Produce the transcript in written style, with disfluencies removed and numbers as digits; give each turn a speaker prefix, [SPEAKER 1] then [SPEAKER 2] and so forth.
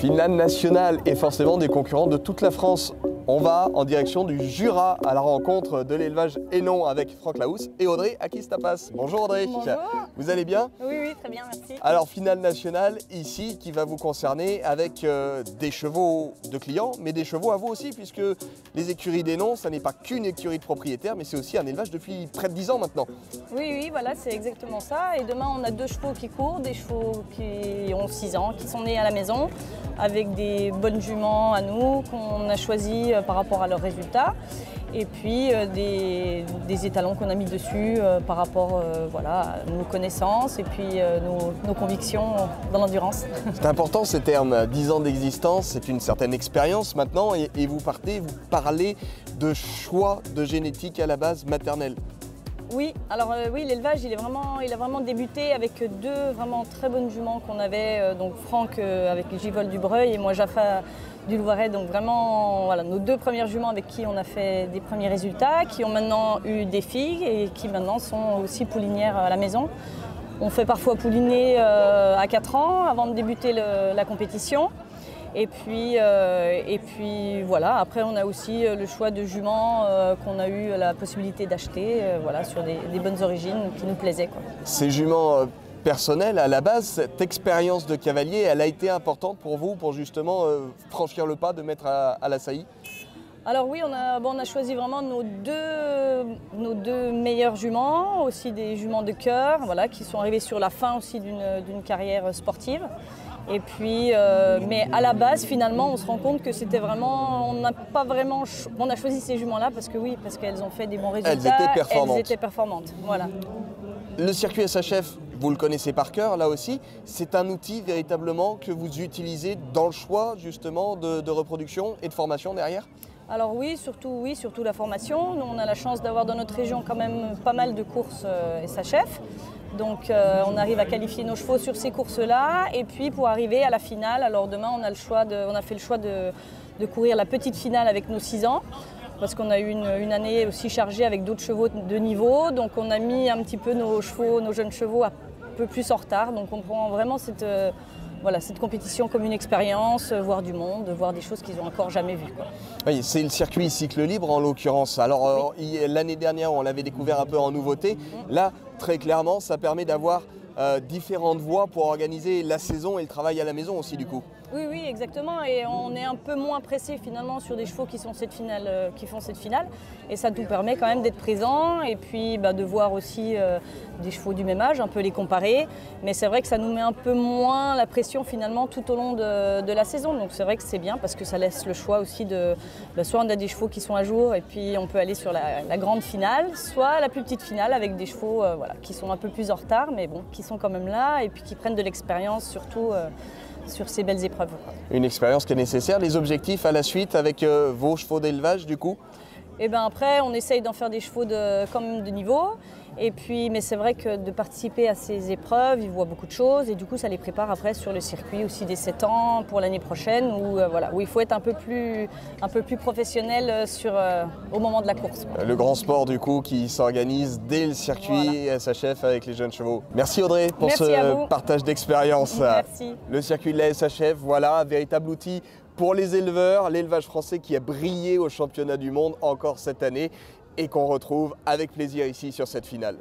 [SPEAKER 1] Finale nationale et forcément des concurrents de toute la France. On va en direction du Jura à la rencontre de l'élevage Hénon avec Franck Laousse et Audrey Akistapas. Bonjour Audrey.
[SPEAKER 2] Bonjour.
[SPEAKER 1] Vous allez bien?
[SPEAKER 2] Oui, très bien, merci.
[SPEAKER 1] Alors finale nationale ici qui va vous concerner avec des chevaux de clients, mais des chevaux à vous aussi puisque les écuries d'Hénon, ça n'est pas qu'une écurie de propriétaires, mais c'est aussi un élevage depuis près de 10 ans maintenant.
[SPEAKER 2] Oui, voilà, c'est exactement ça. Et demain, on a 2 chevaux qui courent, des chevaux qui ont 6 ans, qui sont nés à la maison, avec des bonnes juments à nous qu'on a choisis par rapport à leurs résultats. Et puis des étalons qu'on a mis dessus par rapport voilà, à nos connaissances et puis nos convictions dans l'endurance.
[SPEAKER 1] C'est important ces termes, 10 ans d'existence, c'est une certaine expérience maintenant et vous parlez de choix de génétique à la base maternelle.
[SPEAKER 2] Oui, alors oui, l'élevage il a vraiment débuté avec 2 vraiment très bonnes juments qu'on avait, donc Franck avec Givol du Breuil et moi Jaffa du Loiret, donc vraiment voilà, nos 2 premières juments avec qui on a fait des premiers résultats, qui ont maintenant eu des filles et qui maintenant sont aussi poulinières à la maison. On fait parfois pouliner à 4 ans avant de débuter la compétition. Et puis voilà, après on a aussi le choix de juments qu'on a eu la possibilité d'acheter voilà, sur des bonnes origines qui nous plaisaient, quoi.
[SPEAKER 1] Ces juments personnels, à la base, cette expérience de cavalier, elle a été importante pour vous pour justement franchir le pas de mettre à la saillie?
[SPEAKER 2] Alors oui, on a choisi vraiment nos deux meilleurs juments, aussi des juments de cœur, voilà, qui sont arrivés sur la fin aussi d'une carrière sportive. Et puis, mais à la base, finalement, on se rend compte que c'était vraiment, on a choisi ces juments-là parce que oui, parce qu'elles ont fait des bons résultats.
[SPEAKER 1] Elles étaient performantes.
[SPEAKER 2] Voilà.
[SPEAKER 1] Le circuit SHF, vous le connaissez par cœur, là aussi. C'est un outil véritablement que vous utilisez dans le choix justement de reproduction et de formation derrière?
[SPEAKER 2] Alors oui, surtout la formation. Nous, on a la chance d'avoir dans notre région quand même pas mal de courses SHF. Donc on arrive à qualifier nos chevaux sur ces courses-là. Et puis pour arriver à la finale, alors demain on a fait le choix de courir la petite finale avec nos 6 ans. Parce qu'on a eu une année aussi chargée avec d'autres chevaux de niveau. Donc on a mis un petit peu nos jeunes chevaux un peu plus en retard. Donc on prend vraiment cette compétition comme une expérience, voir du monde, voir des choses qu'ils n'ont encore jamais vues, quoi.
[SPEAKER 1] Oui, c'est le circuit cycle libre en l'occurrence. Alors oui. L'année dernière, on l'avait découvert un peu en nouveauté. Là, très clairement, ça permet d'avoir différentes voies pour organiser la saison et le travail à la maison aussi du coup.
[SPEAKER 2] Oui, exactement. Et on est un peu moins pressé finalement sur des chevaux qui font cette finale. Et ça nous permet quand même d'être présents et puis de voir aussi des chevaux du même âge, un peu les comparer. Mais c'est vrai que ça nous met un peu moins la pression finalement tout au long de la saison. Donc c'est vrai que c'est bien parce que ça laisse le choix aussi soit on a des chevaux qui sont à jour et puis on peut aller sur la grande finale, soit la plus petite finale avec des chevaux qui sont un peu plus en retard, mais bon, qui sont quand même là et puis qui prennent de l'expérience surtout sur ces belles épreuves.
[SPEAKER 1] Une expérience qui est nécessaire. Les objectifs à la suite avec vos chevaux d'élevage du coup?
[SPEAKER 2] Et après, on essaye d'en faire des chevaux quand même de niveau. Et puis, mais c'est vrai que de participer à ces épreuves, ils voient beaucoup de choses et du coup, ça les prépare après sur le circuit aussi des 7 ans pour l'année prochaine où il faut être un peu plus professionnel au moment de la course.
[SPEAKER 1] Le grand sport du coup qui s'organise dès le circuit SHF avec les jeunes chevaux. Merci Audrey pour ce partage d'expérience.
[SPEAKER 2] Merci.
[SPEAKER 1] Le circuit de la SHF, voilà, un véritable outil pour les éleveurs, l'élevage français qui a brillé au championnat du monde encore cette année et qu'on retrouve avec plaisir ici sur cette finale.